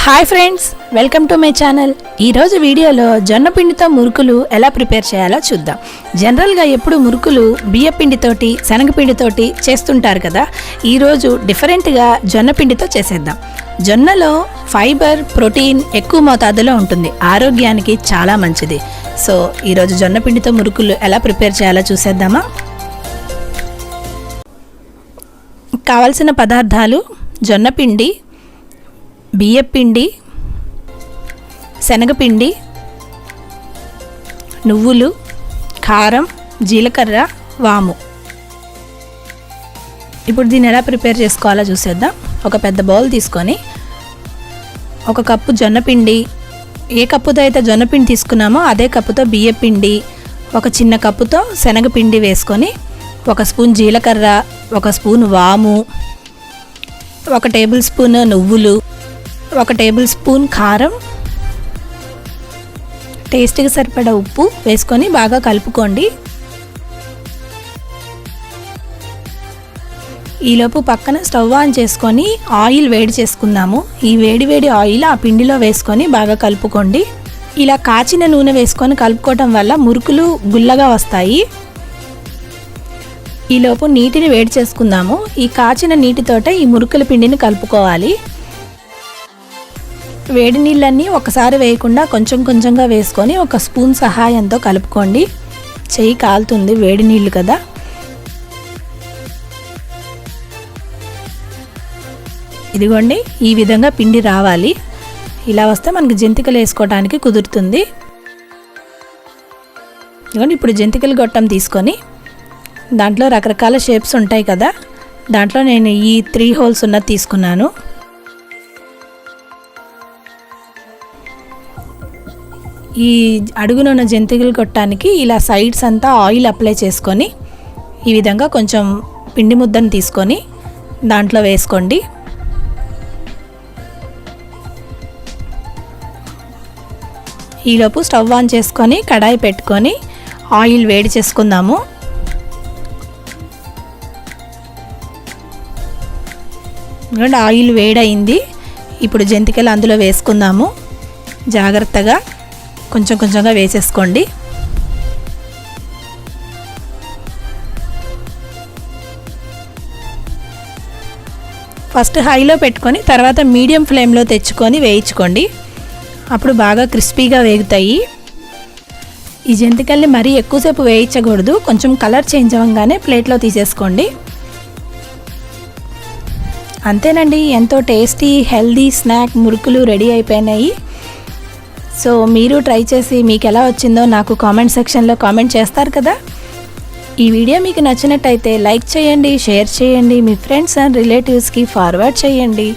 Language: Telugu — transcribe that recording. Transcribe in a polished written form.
Hi friends, welcome to my channel. ఈరోజు వీడియోలో జొన్న పిండితో మురుకులు ఎలా ప్రిపేర్ చేయాలో చూద్దాం. జనరల్గా ఎప్పుడు మురుకులు బియ్య పిండితోటి శనగపిండితోటి చేస్తుంటారు కదా. ఈరోజు డిఫరెంట్గా జొన్న పిండితో చేసేద్దాం. జొన్నలో ఫైబర్, ప్రోటీన్ ఎక్కువ మోతాదులో ఉంటుంది, ఆరోగ్యానికి చాలా మంచిది. సో ఈరోజు జొన్న పిండితో మురుకులు ఎలా ప్రిపేర్ చేయాలో చూసేద్దామా. కావలసిన పదార్థాలు: జొన్నపిండి, బియ్యపిండి, శనగపిండి, నువ్వులు, కారం, జీలకర్ర, వాము. ఇప్పుడు దీన్ని ఎలా ప్రిపేర్ చేసుకోవాలో చూసేద్దాం. ఒక పెద్ద బౌల్ తీసుకొని 1 కప్పు జొన్నపిండి, ఏ కప్పుతో అయితే జొన్నపిండి తీసుకున్నామో అదే కప్పుతో బియ్యపిండి, 1 చిన్న కప్పుతో శనగపిండి వేసుకొని 1 స్పూన్ జీలకర్ర, 1 స్పూన్ వాము, 1 టేబుల్ స్పూన్ నువ్వులు, 1 టేబుల్ స్పూన్ కారం, టేస్ట్కి సరిపడా ఉప్పు వేసుకొని బాగా కలుపుకోండి. ఈలోపు పక్కన స్టవ్ ఆన్ చేసుకొని ఆయిల్ వేడి చేసుకుందాము. ఈ వేడి ఆయిల్ ఆ పిండిలో వేసుకొని బాగా కలుపుకోండి. ఇలా కాచిన నూనె వేసుకొని కలుపుకోవటం వల్ల మురుకులు గుల్లగా వస్తాయి. ఈలోపు నీటిని వేడి చేసుకుందాము. ఈ కాచిన నీటితోటే ఈ మురుకుల పిండిని కలుపుకోవాలి. వేడి నీళ్ళన్నీ ఒకసారి వేయకుండా కొంచెం కొంచెంగా వేసుకొని 1 స్పూన్ సహాయంతో కలుపుకోండి. చెయ్యి కాలుతుంది, వేడి నీళ్ళు కదా. ఇదిగోండి, ఈ విధంగా పిండి రావాలి. ఇలా వస్తే మనకి జంతికలు వేసుకోవడానికి కుదురుతుంది. ఇదిగోండి, ఇప్పుడు జంతికలు గొట్టం తీసుకొని దాంట్లో రకరకాల షేప్స్ ఉంటాయి కదా, దాంట్లో నేను ఈ 3 హోల్స్ ఉన్నది తీసుకున్నాను. ఈ అడుగునున్న జంతికలు కొట్టడానికి ఇలా సైడ్స్ అంతా ఆయిల్ అప్లై చేసుకొని ఈ విధంగా కొంచెం పిండి ముద్దను తీసుకొని దాంట్లో వేసుకోండి. ఈలోపు స్టవ్ ఆన్ చేసుకొని కడాయి పెట్టుకొని ఆయిల్ వేడి చేసుకుందాము. ఆయిల్ వేడయింది. ఇప్పుడు జంతికలు అందులో వేసుకుందాము. జాగ్రత్తగా కొంచెం కొంచెంగా వేసేసుకోండి. ఫస్ట్ హైలో పెట్టుకొని తర్వాత మీడియం ఫ్లేమ్లో తెచ్చుకొని వేయించుకోండి. అప్పుడు బాగా క్రిస్పీగా వేగుతాయి. ఈ జంతికల్ని మరీ ఎక్కువసేపు వేయించకూడదు. కొంచెం కలర్ చేంజ్ అవ్వగానే ప్లేట్లో తీసేసుకోండి. అంతేనండి, ఎంతో టేస్టీ హెల్దీ స్నాక్ మురుకులు రెడీ అయిపోయినాయి. సో మీరు ట్రై చేసి మీకు ఎలా వచ్చిందో నాకు కామెంట్ సెక్షన్లో కామెంట్ చేస్తారు కదా. ఈ వీడియో మీకు నచ్చినట్టయితే లైక్ చేయండి, షేర్ చేయండి, మీ ఫ్రెండ్స్ అండ్ రిలేటివ్స్కి ఫార్వర్డ్ చేయండి.